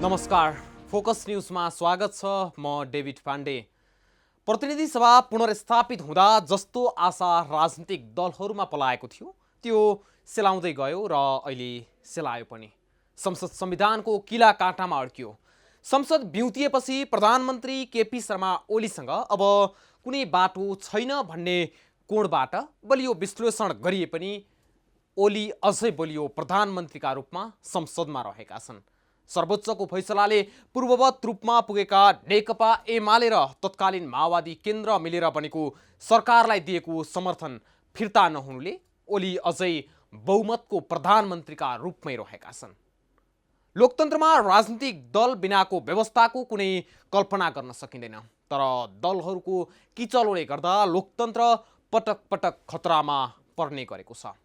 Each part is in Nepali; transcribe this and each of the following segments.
नमस्कार, फोकस न्यूजमा स्वागत छ। म डेभिड पाण्डे। प्रतिनिधि सभा पुनर्स्थापित हुँदा जस्तो आशा राजनीतिक दलहरूमा पलाएको थियो त्यो सेलाउँदै गयो र अहिले सेलायो पनि। संसद संविधानको किला काँटामा अड्कियो। संसद बिउतिएपछि प्रधानमन्त्री केपी शर्मा ओलीसँग अब कुनै बाटो छैन भन्ने कोणबाट बलियो विश्लेषण गरिए पनि ओली अझै बलियो प्रधानमन्त्रीका रूपमा संसदमा रहेका छन्। सर्वोच्चको फैसलाले पूर्ववत रूपमा पुगेका नेकपा एमाले र तत्कालीन माओवादी केन्द्र मिलेर बनेको सरकारलाई दिएको समर्थन फिर्ता नहुनुले ओली अझै बहुमतको प्रधानमन्त्रीका रूपमै रहेका छन्। लोकतन्त्रमा राजनीतिक दल बिनाको व्यवस्थाको कुनै कल्पना गर्न सकिँदैन, तर दलहरूको किचलोले गर्दा लोकतन्त्र पटक पटक खतरामा पर्ने गरेको छ।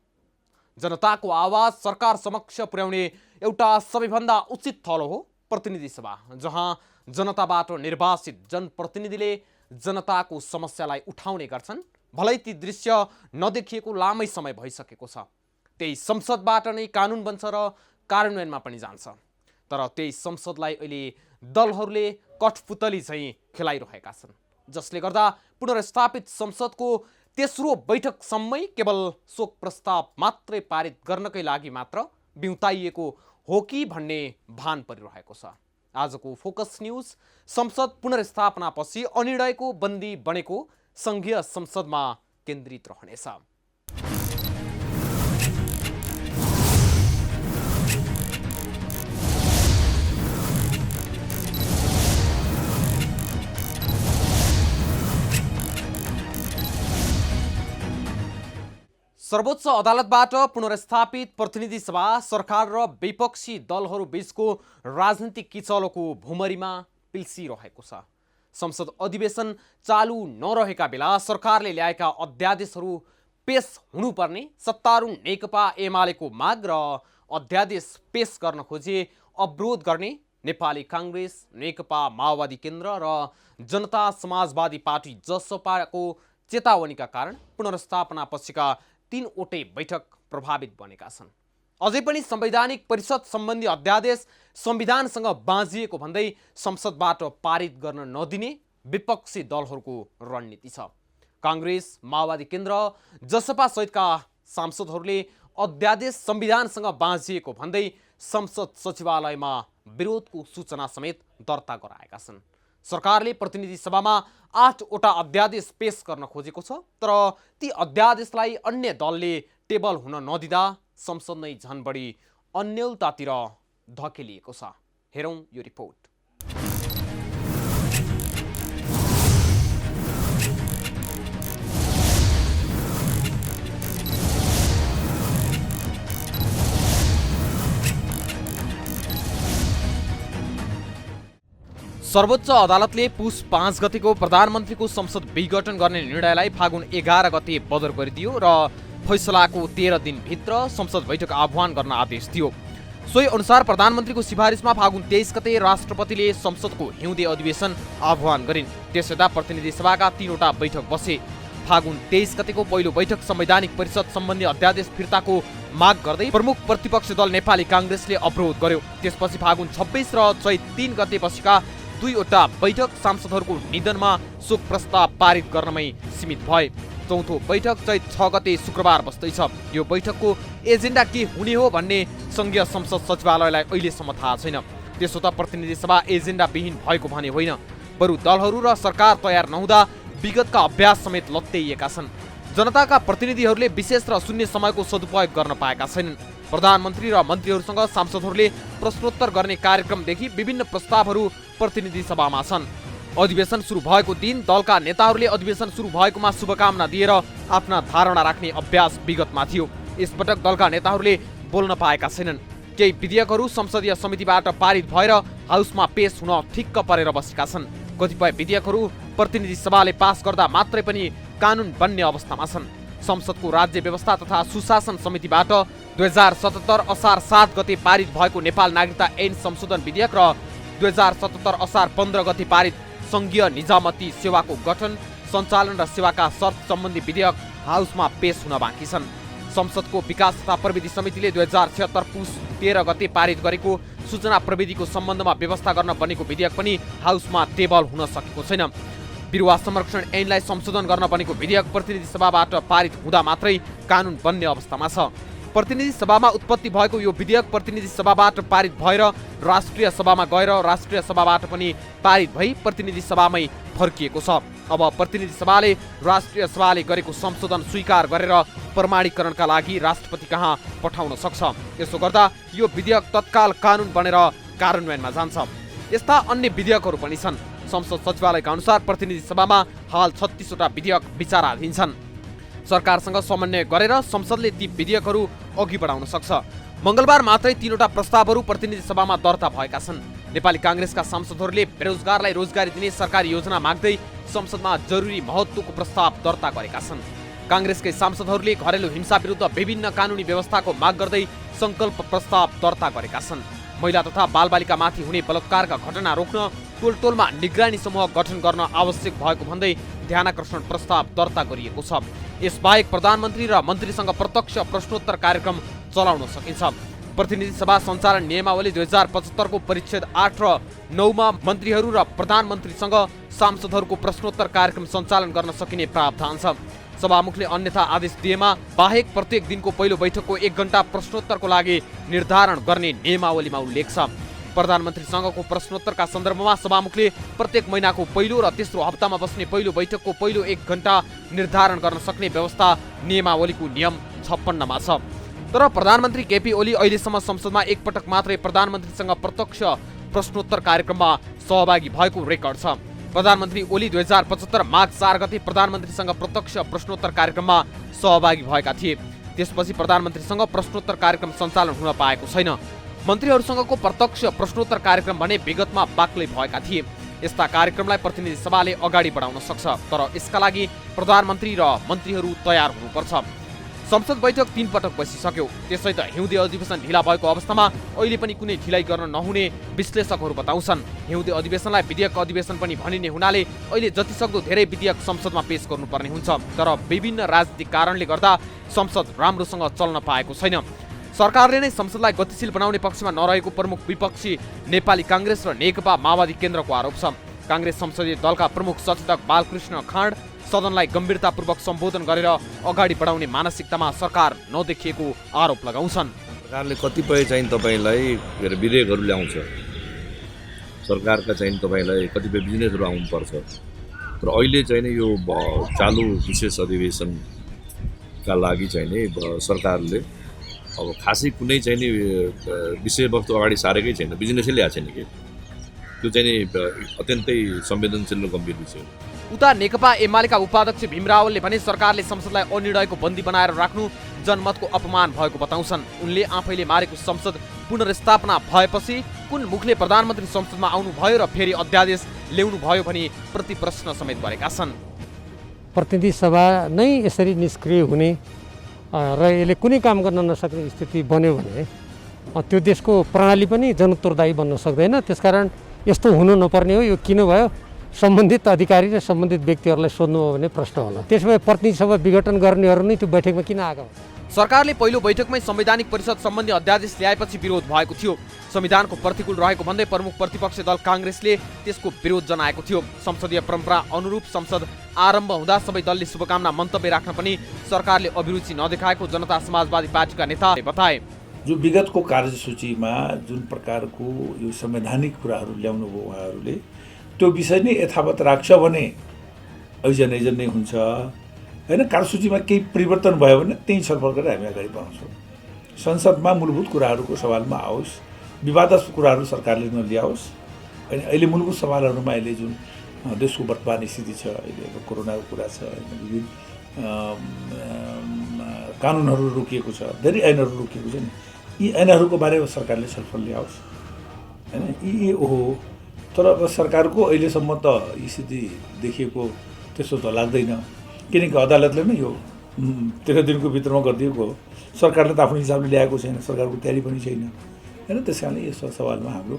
जनताको आवाज सरकार समक्ष पुर्याउने एउटा सबैभन्दा उचित थलो हो प्रतिनिधि सभा, जहाँ जनताबाट निर्वाचित जनप्रतिनिधिले जनताको समस्यालाई उठाउने गर्छन्। भलै ती दृश्य नदेखिएको लामै समय भइसकेको छ। त्यही संसदबाट नै कानुन बन्छ र कार्यान्वयनमा पनि जान्छ। तर त्यही संसदलाई अहिले दलहरूले कठपुतली झैँ खेलाइरहेका छन्, जसले गर्दा पुनर्स्थापित संसदको तेस्रो बैठकसम्मै केवल शोक प्रस्ताव मात्रै पारित गर्नकै लागि मात्र बिउताइएको हो कि भन्ने भान परिरहेको छ। आजको फोकस न्यूज संसद पुनर्स्थापनापछि अनिर्णयको बन्दी बनेको संघीय संसदमा केन्द्रित रहनेछ। सर्वोच्च अदालतबाट पुनर्स्थापित प्रतिनिधि सभा सरकार र विपक्षी दलहरू बीचको राजनीतिक किचलोको भुमरीमा पिल्सिरहेको छ। संसद अधिवेशन चालु नरहेका बेला सरकारले ल्याएका अध्यादेशहरू पेश हुनुपर्ने सत्तारूढ नेकपा एमालेको माग र अध्यादेश पेश गर्न खोजे अवरोध गर्ने नेपाली काङ्ग्रेस, नेकपा माओवादी केन्द्र र जनता समाजवादी पार्टी जसपाको चेतावनीका कारण पुनर्स्थापना पछिका 3वटै बैठक प्रभावित बनेका छन्। अझै पनि संवैधानिक परिषद सम्बन्धी अध्यादेश संविधानसँग बाँझिएको भन्दै संसदबाट पारित गर्न नदिने विपक्षी दलहरूको रणनीति छ। काङ्ग्रेस, माओवादी केन्द्र, जसपा सहितका सांसदहरूले अध्यादेश संविधानसँग बाँझिएको भन्दै संसद सचिवालयमा विरोधको सूचना समेत दर्ता गराएका छन्। सरकारले प्रतिनिधि सभामा 8वटा अध्यादेश पेश गर्न खोजेको छ, तर ती अध्यादेशलाई अन्य दलले टेबल हुन नदिँदा संसद नै झन बढी अन्यलतातिर धकेलिएको छ। हेरौँ यो रिपोर्ट। सर्वोच्च अदालतले पुस 5 गतेको प्रधानमन्त्रीको संसद विघटन गर्ने निर्णयलाई फागुन 11 गते बदर गरिदियो र फैसलाको 13 दिनभित्र संसद बैठक आह्वान गर्न आदेश दियो। सोही अनुसार प्रधानमन्त्रीको सिफारिसमा फागुन 23 गते राष्ट्रपतिले संसदको हिउँदे अधिवेशन आह्वान गरिन्। त्यसयता प्रतिनिधि सभाका 3वटा बैठक बसे। फागुन 23 गतेको पहिलो बैठक संवैधानिक परिषद सम्बन्धी अध्यादेश फिर्ताको माग गर्दै प्रमुख प्रतिपक्षी दल नेपाली काङ्ग्रेसले अवरोध गर्यो। त्यसपछि फागुन 26 र चैत 3 गते पछिका 2वटा बैठक सांसदहरूको निधनमा शोक प्रस्ताव पारित गर्नमै सीमित भए। चौथो बैठक चैत 6 गते शुक्रबार बस्दैछ। यो बैठकको एजेन्डा के हुने हो भन्ने संघीय संसद सचिवालयलाई अहिलेसम्म थाहा छैन। त्यसो त प्रतिनिधि सभा एजेन्डा विहीन भएको भने होइन, बरु दलहरू र सरकार तयार नहुँदा विगतका अभ्यास समेत लत्याइएका छन्। जनताका प्रतिनिधिहरूले विशेष र शून्य समयको सदुपयोग गर्न पाएका छैनन्। प्रधानमन्त्री र मन्त्रीहरूसँग सांसदहरूले प्रश्नोत्तर गर्ने कार्यक्रमदेखि विभिन्न प्रस्तावहरू प्रतिनिधि सभामा छन्। अधिवेशन सुरु भएको दिन दलका नेताहरूले अधिवेशन सुरु भएकोमा शुभकामना दिएर आफ्ना धारणा राख्ने अभ्यास विगतमा थियो। यसपटक दलका नेताहरूले बोल्न पाएका छैनन्। केही विधेयकहरू संसदीय समितिबाट पारित भएर हाउसमा पेश हुन ठिक्क परेर बसेका छन्। कतिपय विधेयकहरू प्रतिनिधि सभाले पास गर्दा मात्रै पनि कानुन बन्ने अवस्थामा छन्। संसदको राज्य व्यवस्था तथा सुशासन समितिबाट 2077 असार 7 गते पारित भएको नेपाल नागरिकता ऐन संशोधन विधेयक र 2077 असार 15 गते पारित संघीय निजामती सेवाको गठन, सञ्चालन र सेवाका शर्त सम्बन्धी विधेयक हाउसमा पेश हुन बाँकी छन्। संसदको विकास तथा प्रविधि समितिले 2076 पुस 13 गते पारित गरेको सूचना प्रविधिको सम्बन्धमा व्यवस्था गर्न बनेको विधेयक पनि हाउसमा टेबल हुन सकेको छैन। बिरुवा संरक्षण ऐनलाई संशोधन गर्न बनेको विधेयक प्रतिनिधि सभाबाट पारित हुँदा मात्रै कानुन बन्ने अवस्थामा छ। प्रतिनिधि सभामा उत्पत्ति भएको यो विधेयक प्रतिनिधि सभाबाट पारित भएर राष्ट्रिय सभामा गएर राष्ट्रिय सभाबाट पनि पारित भई प्रतिनिधि सभामै फर्किएको छ। अब प्रतिनिधि सभाले राष्ट्रिय सभाले गरेको संशोधन स्वीकार गरेर प्रमाणीकरणका लागि राष्ट्रपति कहाँ पठाउन सक्छ। यसो गर्दा यो विधेयक तत्काल कानुन बनेर कार्यान्वयनमा जान्छ। यस्ता अन्य विधेयकहरू पनि छन्। संसद सचिवालयका अनुसार प्रतिनिधि सभामा हाल 36 वटा विधेयक विचाराधीन छन्। सरकारसँग समन्वय गरेर संसदले ती विधेयकहरू अघि बढाउन सक्छ। मंगलबार मात्रै 3 वटा प्रस्तावहरू प्रतिनिधि सभामा दर्ता भएका छन्। नेपाली कांग्रेसका सांसदहरूले बेरोजगारलाई रोजगारी दिने सरकारी योजना माग्दै संसदमा जरुरी महत्त्वको प्रस्ताव दर्ता गरेका छन्। कांग्रेसकै सांसदहरूले घरेलु हिंसा विरुद्ध विभिन्न कानुनी व्यवस्थाको माग गर्दै संकल्प प्रस्ताव दर्ता गरेका छन्। महिला तथा बालबालिकामाथि हुने बलात्कारका घटना रोक्न टोलटोलमा निगरानी समूह गठन गर्न आवश्यक भएको भन्दै ध्यानाकर्षण प्रस्ताव दर्ता गरिएको छ। यसबाहेक प्रधानमन्त्री र मन्त्रीसँग प्रत्यक्ष प्रश्नोत्तर कार्यक्रम चलाउन सकिन्छ। प्रतिनिधि सभा सञ्चालन नियमावली 2075 को परिच्छेद 8 र 9 मा मन्त्रीहरू र प्रधानमन्त्रीसँग सांसदहरूको प्रश्नोत्तर कार्यक्रम सञ्चालन गर्न सकिने प्रावधान छ। सभामुखले अन्यथा आदेश दिएमा बाहेक प्रत्येक दिनको पहिलो बैठकको 1 घण्टा प्रश्नोत्तरको लागि निर्धारण गर्ने नियमावलीमा उल्लेख छ। प्रधानमन्त्रीसँगको प्रश्नोत्तरका सन्दर्भमा सभामुखले प्रत्येक महिनाको पहिलो र तेस्रो हप्तामा बस्ने पहिलो बैठकको पहिलो 1 घण्टा निर्धारण गर्न सक्ने व्यवस्था नियमावलीको नियम 56 मा छ। तर प्रधानमन्त्री केपी ओली अहिलेसम्म संसदमा एक पटक मात्रै प्रधानमन्त्रीसँग प्रत्यक्ष प्रश्नोत्तर कार्यक्रममा सहभागी भएको रेकर्ड छ। प्रधानमन्त्री ओली 2075 माघ 4 गते प्रधानमन्त्रीसँग प्रत्यक्ष प्रश्नोत्तर कार्यक्रममा सहभागी भएका थिए। त्यसपछि प्रधानमन्त्रीसँग प्रश्नोत्तर कार्यक्रम सञ्चालन हुन पाएको छैन। मन्त्रीहरूसँगको प्रत्यक्ष प्रश्नोत्तर कार्यक्रम भने विगतमा बाक्लै भएका थिए। यस्ता कार्यक्रमलाई प्रतिनिधि सभाले अगाडि बढाउन सक्छ, तर यसका लागि प्रधानमन्त्री र मन्त्रीहरू तयार हुनुपर्छ। संसद बैठक 3 पटक बसिसक्यो। त्यसै त हिउँदे अधिवेशन ढिला भएको अवस्थामा अहिले पनि कुनै ढिलाइ गर्न नहुने विश्लेषकहरू बताउँछन्। हिउँदे अधिवेशनलाई विधेयक अधिवेशन पनि भनिने हुनाले अहिले जतिसक्दो धेरै विधेयक संसदमा पेश गर्नुपर्ने हुन्छ। तर विभिन्न राजनीतिक कारणले गर्दा संसद राम्रोसँग चल्न पाएको छैन। सरकारले नै संसदलाई गतिशील बनाउने पक्षमा नरहेको प्रमुख विपक्षी नेपाली कांग्रेस र नेकपा माओवादी केन्द्रको आरोप छ। कांग्रेस संसदीय दलका प्रमुख सचेतक बालकृष्ण खाँड सदनलाई गम्भीरतापूर्वक सम्बोधन गरेर अगाडि बढाउने मानसिकतामा सरकार नदेखिएको आरोप लगाउँछन्। सरकारले कतिपय चाहिँ तपाईलाई विधेयकहरू ल्याउँछ, सरकारका चाहिँ तपाईलाई कतिपय बिजनेसहरू आउनुपर्छ, तर अहिले चाहिँ नि यो चालु विशेष अधिवेशनका लागि चाहिँ नि सरकारले अब खासै कुनै चाहिँ नि विषयवस्तु अगाडि सारेकै छैन, बिजनेसै ल्याएको छैन कि त्यो चाहिँ नि अत्यन्तै संवेदनशील र गम्भीर विषय हो। उता नेकपा एमालेका उपाध्यक्ष भीम रावलले भने सरकारले संसदलाई अनिर्णयको बन्दी बनाएर राख्नु जनमतको अपमान भएको बताउँछन्। उनले आफैले मारेको संसद पुनर्स्थापना भएपछि कुन मुखले प्रधानमन्त्री संसदमा आउनु भयो र फेरि अध्यादेश ल्याउनु भयो भनी प्रतिप्रश्न समेत गरेका छन्। प्रतिनिधि सभा नै यसरी निष्क्रिय हुने र यसले कुनै काम गर्न नसक्ने स्थिति बन्यो भने त्यो देशको प्रणाली पनि जनोत्तरदायी बन्न सक्दैन। त्यसकारण यस्तो हुनु नपर्ने हो। यो किन भयो? सम्बन्धित अधिकारी र सम्बन्धित व्यक्तिहरूलाई सोध्नु हो भने प्रश्न होला। त्यसो भए प्रतिनिधि सभा विघटन गर्नेहरू नै त्यो बैठकमा किन आएका हुन्? सरकारले पहिलो बैठकमै संवैधानिक परिषद सम्बन्धी अध्यादेश ल्याएपछि विरोध भएको थियो। संविधानको प्रतिकूल रहेको भन्दै प्रमुख प्रतिपक्षी दल कांग्रेसले त्यसको विरोध जनाएको थियो। संसदीय परम्परा अनुरूप संसद आरम्भ हुँदा सबै दलले शुभकामना मन्तव्य राख्न पनि सरकारले अभिरुचि नदेखाएको जनता समाजवादी पार्टीका नेताले बताए। जो विगतको कार्यसूचीमा जुन प्रकारको यो संवैधानिक कुराहरू ल्याउनु भयो उहाँहरूले, त्यो विषय नै यथावत राख्छ भने ऐजन नै हुन्छ हैन। कार्यसूचीमा केही परिवर्तन भयो भने त्यही छलफल गरेर हामी अगाडि बढाउँछौँ। संसदमा मूलभूत कुराहरूको सवालमा आओस्, विवादास्पद कुराहरू सरकारले नल्याओस्। होइन, अहिले मूलभूत सवालहरूमा अहिले जुन देशको वर्तमान स्थिति छ, अहिले अब कोरोनाको कुरा छ, विभिन्न कानुनहरू रोकिएको छ, धेरै ऐनहरू रोकिएको छ नि, यी ऐनहरूको बारेमा सरकारले छलफल ल्याओस् हैन। यी हो, तर अब सरकारको अहिलेसम्म त स्थिति देखिएको त्यस्तो त लाग्दैन, किनकि अदालतले नै यो 13 दिनको भित्रमा गरिदिएको हो। सरकारले त आफ्नो हिसाबले ल्याएको छैन, सरकारको तयारी पनि छैन हैन। त्यस कारणले यस सवालमा हाम्रो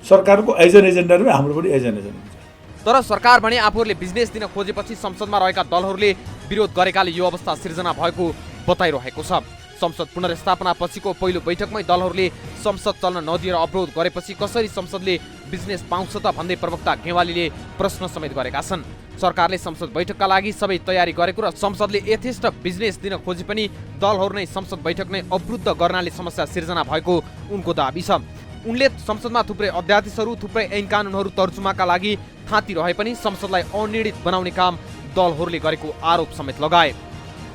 सरकारको एजेन्डा र हाम्रो पनि एजेन्डा हुन्छ। तर सरकार भने आफूहरूले बिजनेस दिन खोजेपछि संसदमा रहेका दलहरूले विरोध गरेकाले यो अवस्था सिर्जना भएको बताइरहेको छ। संसद पुनर्स्थापना पछिको पहिलो बैठकमै दलहरूले संसद चल्न नदिएर अवरोध गरेपछि कसरी संसदले बिजनेस पाउँछ त भन्दै प्रवक्ता गेवालीले प्रश्न समेत गरेका छन्। सरकारले संसद बैठकका लागि सबै तयारी गरेको र संसदले यथेष्ट बिजनेस दिन खोजे पनि दलहरू नै संसद बैठक नै अवरुद्ध गर्नाले समस्या सिर्जना भएको उनको दाबी छ। उनले संसदमा थुप्रै अध्यादेशहरू थुप्रै ऐन कानुनहरू तर्जुमाका लागि थाँती रहे पनि संसदलाई अनिर्णित बनाउने काम दलहरूले गरेको आरोप समेत लगाए।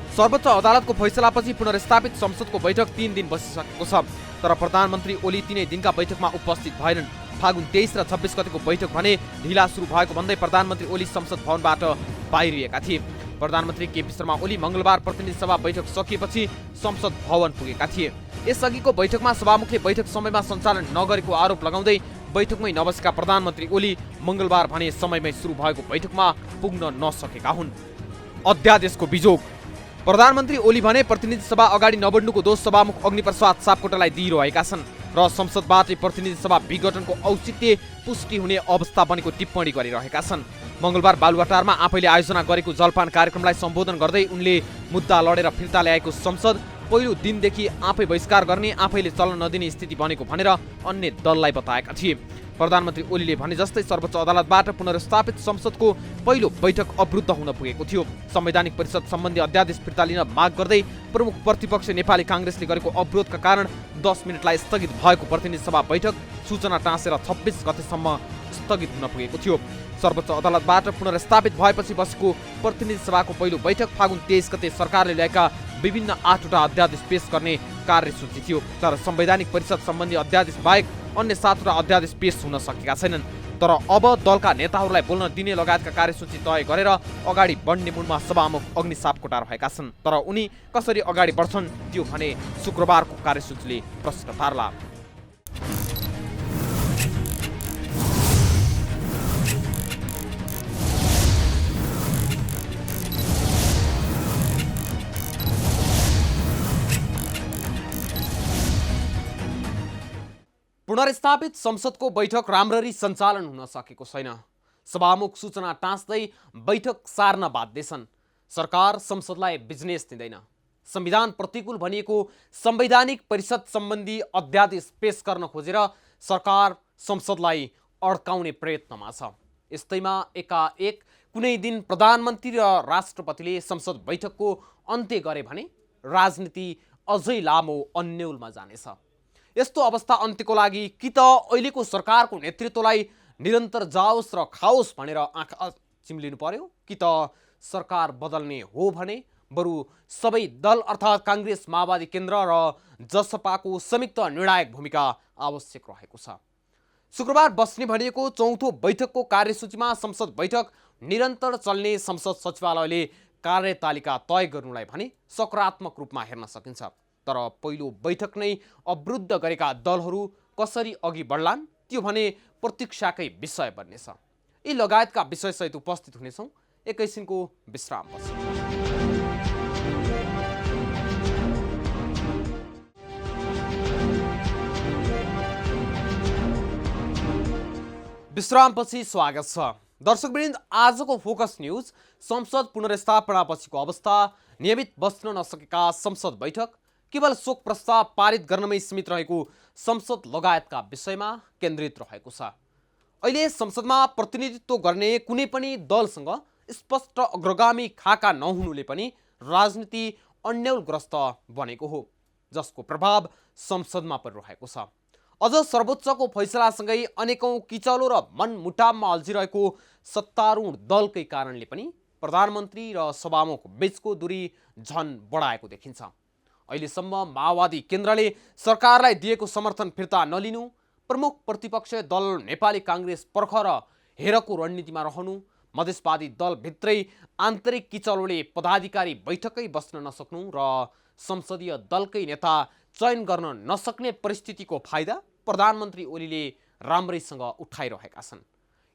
सर्वोच्च अदालतको फैसलापछि पुनर्स्थापित संसदको बैठक 3 दिन बसिसकेको छ, तर प्रधानमन्त्री ओली तिनै दिनका बैठकमा उपस्थित भएनन्। फागुन 23 र 26 गतेको बैठक भने ढिला सुरु भएको भन्दै प्रधानमन्त्री ओली संसद भवनबाट बाहिरिएका थिए। प्रधानमन्त्री केपी शर्मा ओली मंगलबार प्रतिनिधि सभा बैठक सकिएपछि संसद भवन पुगेका थिए। यसअघिको बैठकमा सभामुखले बैठक समयमा सञ्चालन नगरेको आरोप लगाउँदै बैठकमै नबसेका प्रधानमन्त्री ओली मंगलबार भने समयमै सुरु भएको बैठकमा पुग्न नसकेका हुन्। अध्यादेशको बिजोग। प्रधानमन्त्री ओली भने प्रतिनिधि सभा अगाडि नबढ्नुको दोष सभामुख अग्निप्रसाद सापकोटालाई दिइरहेका छन् र संसदबाटै प्रतिनिधि सभा विघटनको औचित्य पुष्टि हुने अवस्था बनेको टिप्पणी गरिरहेका छन्। मंगलबार बालुवाटारमा आफैले आयोजना गरेको जलपान कार्यक्रमलाई सम्बोधन गर्दै उनले मुद्दा लडेर फिर्ता ल्याएको संसद पहिलो दिनदेखि आफै बहिष्कार गर्ने आफैले चल्न नदिने स्थिति बनेको भनेर अन्य दललाई बताएका थिए। प्रधानमन्त्री ओलीले भने जस्तै सर्वोच्च अदालतबाट पुनर्स्थापित संसदको पहिलो बैठक अवरुद्ध हुन पुगेको थियो। संवैधानिक परिषद सम्बन्धी अध्यादेश फिर्ता लिन माग गर्दै प्रमुख प्रतिपक्ष नेपाली कांग्रेसले गरेको अवरोधका कारण 10 मिनटलाई स्थगित भएको प्रतिनिधि सभा बैठक सूचना टाँसेर 26 गतेसम्म स्थगित हुन पुगेको थियो। सर्वोच्च अदालतबाट पुनर्स्थापित भएपछि बसेको प्रतिनिधि सभाको पहिलो बैठक फागुन 23 गते सरकारले ल्याएका विभिन्न 8वटा अध्यादेश पेश गर्ने कार्यसूची थियो, तर संवैधानिक परिषद सम्बन्धी अध्यादेश बाहेक अन्य 7वटा अध्यादेश पेश हुन सकेका छैनन्। तर अब दलका नेताहरूलाई बोल्न दिने लगायतका कार्यसूची तय गरेर अगाडि बढ्ने मुडमा सभामुख अग्नि सापकोटा रहेका छन्, तर उनी कसरी अगाडि बढ्छन् त्यो भने शुक्रबारको कार्यसूचीले प्रश्न पार्ला। पुनर्स्थापित संसदको बैठक राम्ररी सञ्चालन हुन सकेको छैन। सभामुख सूचना टाँस्दै बैठक सार्न बाध्य छन्। सरकार संसदलाई बिजनेस दिँदैन। संविधान प्रतिकूल भनिएको संवैधानिक परिषद सम्बन्धी अध्यादेश पेश गर्न खोजेर सरकार संसदलाई अड्काउने प्रयत्नमा छ। यस्तैमा एकाएक कुनै दिन प्रधानमन्त्री र राष्ट्रपतिले संसद बैठकको अन्त्य गरे भने राजनीति अझै लामो अन्यलमा जानेछ। यस्तो अवस्था अन्त्यको लागि कि त अहिलेको सरकारको नेतृत्वलाई निरन्तर जाओस् र खाओस् भनेर आँखा चिम्लिनु पर्यो, कि त सरकार बदल्ने हो भने बरु सबै दल अर्थात् कांग्रेस माओवादी केन्द्र र जसपाको संयुक्त निर्णायक भूमिका आवश्यक रहेको छ। शुक्रबार बस्ने भनिएको चौथो बैठकको कार्यसूचीमा संसद बैठक निरन्तर चल्ने संसद सचिवालयले कार्यतालिका तय गर्नुलाई भने सकारात्मक रूपमा हेर्न सकिन्छ, तर पहिलो बैठक नै अवरुद्ध गरेका दलहरू कसरी अघि बढ्लान् त्यो भने प्रतीक्षाकै विषय बन्नेछ। यी लगायतका विषयसहित उपस्थित हुनेछौँ एकैछिनको विश्रामपछि। विश्रामपछि स्वागत छ। दर्शकवृन्द, आजको फोकस न्यूज संसद पुनर्स्थापनापछिको अवस्था, नियमित बस्न नसकेका संसद बैठक, केवल शोक प्रस्ताव पारित गर्नमै सीमित रहेको संसद लगायतका विषयमा केन्द्रित रहेको छ। अहिले संसदमा प्रतिनिधित्व गर्ने कुनै पनि दलसँग स्पष्ट अग्रगामी खाका नहुनुले पनि राजनीति अन्यलग्रस्त बनेको हो, जसको प्रभाव संसदमा परिरहेको छ। अझ सर्वोच्चको फैसलासँगै अनेकौं किचलो र मनमुटावमा अल्झिरहेको सत्तारूढ दलकै कारणले पनि प्रधानमन्त्री र सभामुख बीचको दूरी झन बढाएको देखिन्छ। अहिलेसम्म माओवादी केन्द्रले सरकारलाई दिएको समर्थन फिर्ता नलिनु, प्रमुख प्रतिपक्ष दल नेपाली कांग्रेस पर्ख र हेरको रणनीतिमा रहनु, मधेसवादी दलभित्रै आन्तरिक किचलोले पदाधिकारी बैठकै बस्न नसक्नु र संसदीय दलकै नेता चयन गर्न नसक्ने परिस्थितिको फाइदा प्रधानमन्त्री ओलीले राम्रैसँग उठाइरहेका छन्।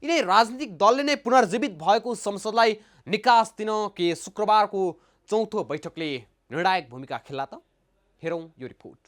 यिनै राजनीतिक दलले नै पुनर्जीवित भएको संसदलाई निकास दिन के शुक्रबारको चौथो बैठकले निर्णायक भूमिका खेल्ला त? हेरौँ यो रिपोर्ट।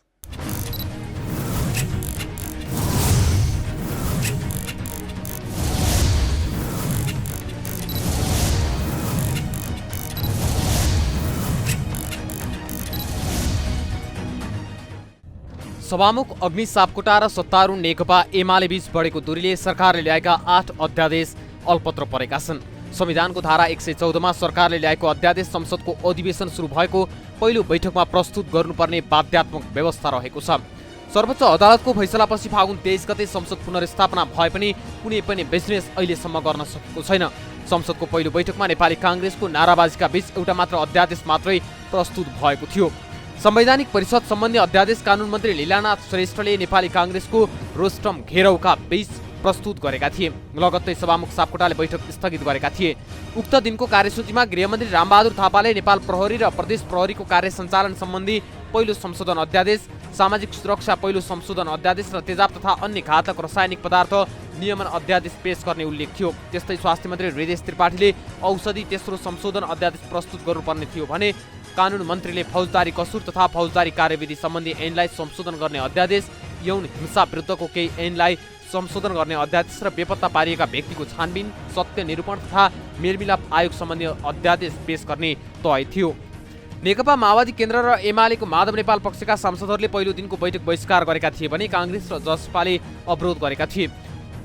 सभामुख अग्नि सापकोटा र सत्तारूढ नेकपा एमाले बीच बढेको दूरीले सरकारले ल्याएका 8 अध्यादेश अल्पत्र परेका छन्। संविधानको धारा 114मा सरकारले ल्याएको अध्यादेश संसदको अधिवेशन सुरु भएको पहिलो बैठकमा प्रस्तुत गर्नुपर्ने बाध्यात्मक व्यवस्था रहेको छ। सर्वोच्च अदालतको फैसलापछि फागुन 23 गते संसद पुनर्स्थापना भए पनि कुनै पनि बिजनेस अहिलेसम्म गर्न सकेको छैन। संसदको पहिलो बैठकमा नेपाली कांग्रेसको नाराबाजीका बीच एउटा मात्र अध्यादेश मात्रै प्रस्तुत भएको थियो। संवैधानिक परिषद सम्बन्धी अध्यादेश कानुन मन्त्री लीलानाथ श्रेष्ठले नेपाली कांग्रेसको रोस्टम घेराउका बीच प्रस्तुत गरेका थिए। लगत्तै सभामुख सापकोटाले बैठक स्थगित गरेका थिए। उक्त दिनको कार्यसूचीमा गृहमन्त्री रामबहादुर थापाले नेपाल प्रहरी र प्रदेश प्रहरीको कार्य सञ्चालन सम्बन्धी पहिलो संशोधन अध्यादेश, सामाजिक सुरक्षा पहिलो संशोधन अध्यादेश र तेजाब तथा अन्य घातक रासायनिक पदार्थ नियमन अध्यादेश पेश गर्ने उल्लेख थियो। त्यस्तै स्वास्थ्य मन्त्री हृदय त्रिपाठीले औषधि तेस्रो संशोधन अध्यादेश प्रस्तुत गर्नुपर्ने थियो भने कानुन मन्त्रीले फौजदारी कसुर तथा फौजदारी कार्यविधि सम्बन्धी ऐनलाई संशोधन गर्ने अध्यादेश, यौन हिंसा विरुद्धको केही ऐनलाई संशोधन गर्ने अध्यादेश र बेपत्ता पारिएका व्यक्तिको छानबिन, सत्य निरूपण तथा मेलमिलाप आयोग सम्बन्धी अध्यादेश पेश गर्ने तय थियो। नेकपा माओवादी केन्द्र र एमालेको माधव नेपाल पक्षका सांसदहरूले पहिलो दिनको बैठक बहिष्कार गरेका थिए भने कांग्रेस र जसपाले अवरोध गरेका थिए।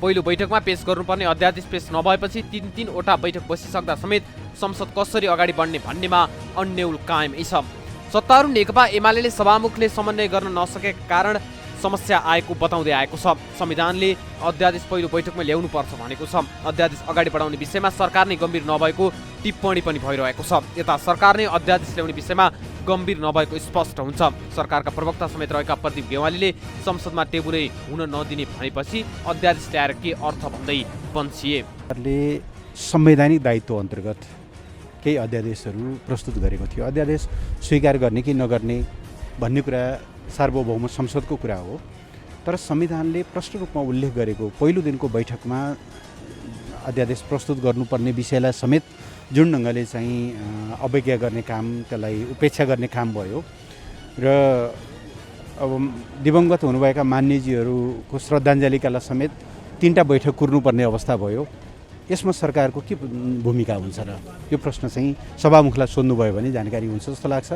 पहिलो बैठकमा पेश गर्नुपर्ने अध्यादेश पेश नभएपछि 3-3वटा बैठक बसिसक्दा समेत संसद कसरी अगाडि बढ्ने भन्नेमा अन्यल कायमै छ। सत्तारूढ नेकपा एमाले सभामुखले समन्वय गर्न नसकेका कारण समस्या आएको बताउँदै आएको छ। संविधानले अध्यादेश पहिलो बैठकमा ल्याउनुपर्छ भनेको छ। अध्यादेश अगाडि बढाउने विषयमा सरकार नै गम्भीर नभएको टिप्पणी पनि भइरहेको छ। यता सरकार नै अध्यादेश ल्याउने विषयमा गम्भीर नभएको स्पष्ट हुन्छ। सरकारका प्रवक्ता समेत रहेका प्रदीप गेवालीले संसदमा टेबुलै हुन नदिने भनेपछि अध्यादेश ल्याएर के अर्थ भन्दै बन्सिए। संवैधानिक दायित्व अन्तर्गत केही अध्यादेशहरू प्रस्तुत गरेको थियो। अध्यादेश स्वीकार गर्ने कि नगर्ने भन्ने कुरा सार्वभौम संसदको कुरा हो। तर संविधानले प्रष्ट रूपमा उल्लेख गरेको पहिलो दिनको बैठकमा अध्यादेश प्रस्तुत गर्नुपर्ने विषयलाई समेत जुन ढङ्गले चाहिँ अवज्ञा गर्ने काम, त्यसलाई उपेक्षा गर्ने काम भयो र अब दिवंगत हुनुभएका मान्यजीहरूको श्रद्धाञ्जलीका समेत 3टा बैठक कुर्नुपर्ने अवस्था भयो। यसमा सरकारको के भूमिका हुन्छ र यो प्रश्न चाहिँ सभामुखलाई सोध्नुभयो भने जानकारी हुन्छ जस्तो लाग्छ।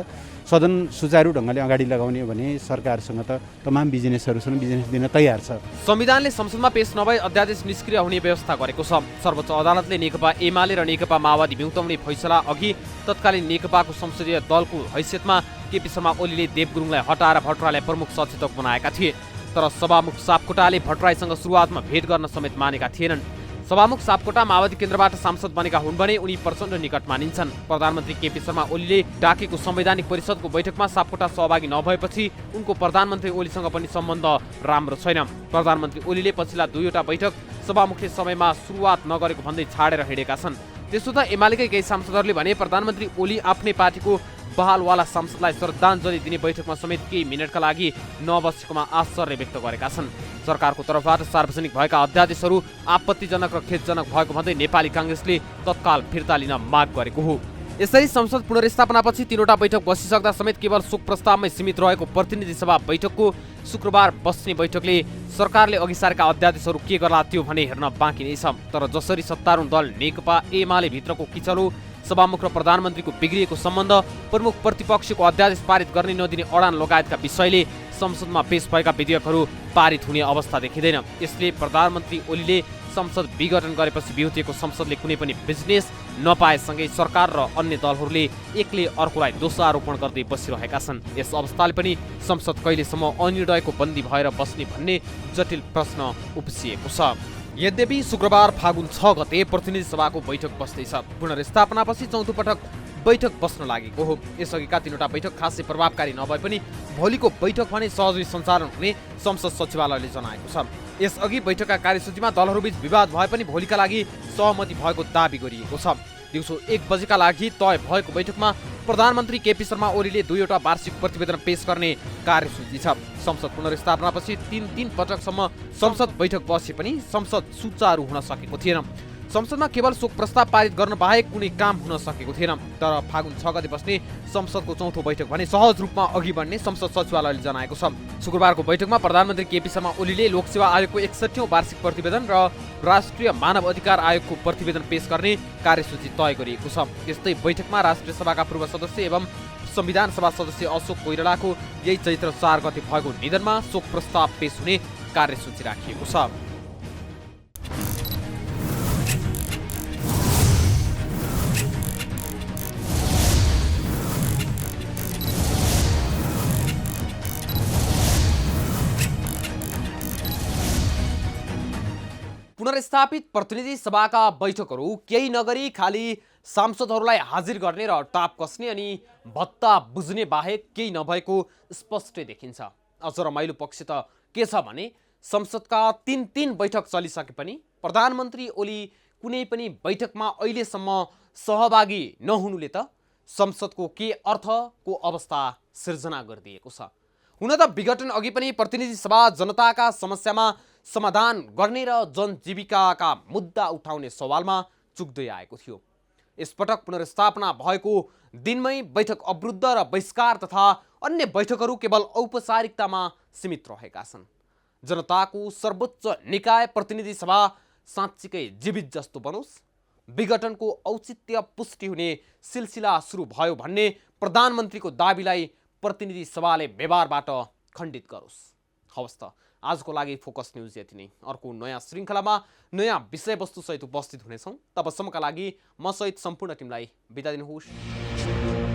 सदन सुचारू ढङ्गले अगाडि लगाउने भने सरकारसँग त तमाम बिजनेसहरूसँग बिजनेस दिन तयार छ। संविधानले संसदमा पेश नभई अध्यादेश निष्क्रिय हुने व्यवस्था गरेको छ। सर्वोच्च अदालतले नेकपा एमाले र नेकपा माओवादी ब्युताउने फैसला अघि तत्कालीन नेकपाको संसदीय दलको हैसियतमा केपी शर्मा ओलीले देव गुरुङलाई हटाएर भट्टराईलाई प्रमुख सचेतक बनाएका थिए। तर सभामुख सापकोटाले भट्टराईसँग सुरुवातमा भेट गर्न समेत मानेका थिएनन्। सभामुख सापकोटा माओवादी केन्द्रबाट सांसद बनेका हुन् भने उनी प्रचण्ड निकट मानिन्छन्। प्रधानमन्त्री केपी शर्मा ओलीले डाकेको संवैधानिक परिषदको बैठकमा सापकोटा सहभागी नभएपछि उनको प्रधानमन्त्री ओलीसँग पनि सम्बन्ध राम्रो छैन। प्रधानमन्त्री ओलीले पछिल्ला 2वटा बैठक सभामुखले समयमा सुरुवात नगरेको भन्दै छाडेर हिँडेका छन्। त्यसो त एमालेकै केही सांसदहरूले भने प्रधानमन्त्री ओली आफ्नै पार्टीको बहालवाला सांसदलाई श्रद्धाञ्जली दिने बैठकमा समेत केही मिनटका लागि नबसेकोमा आश्चर्य व्यक्त गरेका छन्। सरकारको तर्फबाट सार्वजनिक भएका अध्यादेशहरू आपत्तिजनक र खेदजनक भएको भन्दै नेपाली कांग्रेसले तत्काल फिर्ता लिन माग गरेको हो। यसरी संसद पुनर्स्थापनापछि 3वटा बैठक बसिसक्दा समेत केवल शोक प्रस्तावमै सीमित रहेको प्रतिनिधि सभा बैठकको शुक्रबार बस्ने बैठकले सरकारले अघि सारेका अध्यादेशहरू के गर्ला त्यो भने हेर्न बाँकी नै छ। तर जसरी सत्तारूढ दल नेकपा एमाले भित्रको किचलो, सभामुख र प्रधानमन्त्रीको बिग्रिएको सम्बन्ध, प्रमुख प्रतिपक्षको अध्यादेश पारित गर्ने नदिने अडान लगायतका विषयले संसदमा पेश भएका विधेयकहरू पारित हुने अवस्था देखिँदैन। यसले प्रधानमन्त्री ओलीले संसद विघटन गरेपछि बिउतिएको संसदले कुनै पनि बिजनेस नपाएसँगै सरकार र अन्य दलहरूले एकले अर्कोलाई दोषारोपण गर्दै बसिरहेका छन्। यस अवस्थाले पनि संसद कहिलेसम्म अनिर्णयको बन्दी भएर बस्ने भन्ने जटिल प्रश्न उपसिएको छ। यद्यपि शुक्रबार फागुन 6 गते प्रतिनिधि सभाको बैठक बस्दैछ। पुनर्स्थापनापछि 4थो पटक बैठक बस्न लागेको हो। यसअघिका 3वटा बैठक खासै प्रभावकारी नभए पनि भोलिको बैठक भने सहजै सञ्चालन हुने संसद सचिवालयले जनाएको छ। यसअघि बैठकका कार्यसूचीमा दलहरूबीच विवाद भए पनि भोलिका लागि सहमति भएको दाबी गरिएको छ। दिउँसो 1 बजेका लागि तय भएको बैठकमा प्रधानमन्त्री केपी शर्मा ओलीले 2वटा वार्षिक प्रतिवेदन पेश गर्ने कार्यसूची छ। संसद पुनर्स्थापनापछि 3 पटकसम्म संसद बैठक बसे पनि संसद सुचारू हुन सकेको थिएन। संसदमा केवल शोक प्रस्ताव पारित गर्न बाहेक कुनै काम हुन सकेको थिएन। तर फागुन 6 गते बस्ने संसदको 4थो बैठक भने सहज रूपमा अघि बढ्ने संसद सचिवालयले जनाएको छ। शुक्रबारको बैठकमा प्रधानमन्त्री केपी शर्मा ओलीले लोकसेवा आयोगको 61औं वार्षिक प्रतिवेदन र राष्ट्रिय मानव अधिकार आयोगको प्रतिवेदन पेश गर्ने कार्यसूची तय गरिएको छ। यस्तै बैठकमा राष्ट्रिय सभाका पूर्व सदस्य एवं संविधान सभा सदस्य अशोक कोइरालाको यही चैत्र 4 गते भएको निधनमा शोक प्रस्ताव पेश हुने कार्यसूची राखिएको छ। पुनर्स्थापित प्रतिनिधि सभाका बैठकहरू केही नगरी खाली सांसदहरूलाई हाजिर गर्ने र टाप कस्ने अनि भत्ता बुझ्ने बाहेक केही नभएको स्पष्टै देखिन्छ। अझ रमाइलो पक्ष त के छ भने संसदका 3 बैठक चलिसके पनि प्रधानमन्त्री ओली कुनै पनि बैठकमा अहिलेसम्म सहभागी नहुनुले त संसदको के अर्थको अवस्था सिर्जना गरिदिएको छ। हुन त विघटन अघि पनि प्रतिनिधि सभा जनताका समस्यामा समाधान गर्ने र जनजीविकाका मुद्दा उठाउने सवालमा चुक्दै आएको थियो। यसपटक पुनर्स्थापना भएको दिनमै बैठक अवरुद्ध र बहिष्कार तथा अन्य बैठकहरू केवल औपचारिकतामा सीमित रहेका छन्। जनताको सर्वोच्च निकाय प्रतिनिधि सभा साँच्चीकै जीवित जस्तो बनोस्, विघटनको औचित्य पुष्टि हुने सिलसिला सुरु भयो भन्ने प्रधानमन्त्रीको दाबीलाई प्रतिनिधि सभाले व्यवहारबाट खण्डित गरोस्। हवस् त, आजको लागि फोकस न्यूज यति नै। अर्को नयाँ श्रृङ्खलामा नयाँ विषयवस्तुसहित उपस्थित हुनेछौँ। तबसम्मका लागि म सहित सम्पूर्ण टिमलाई बिदा दिनुहोस्।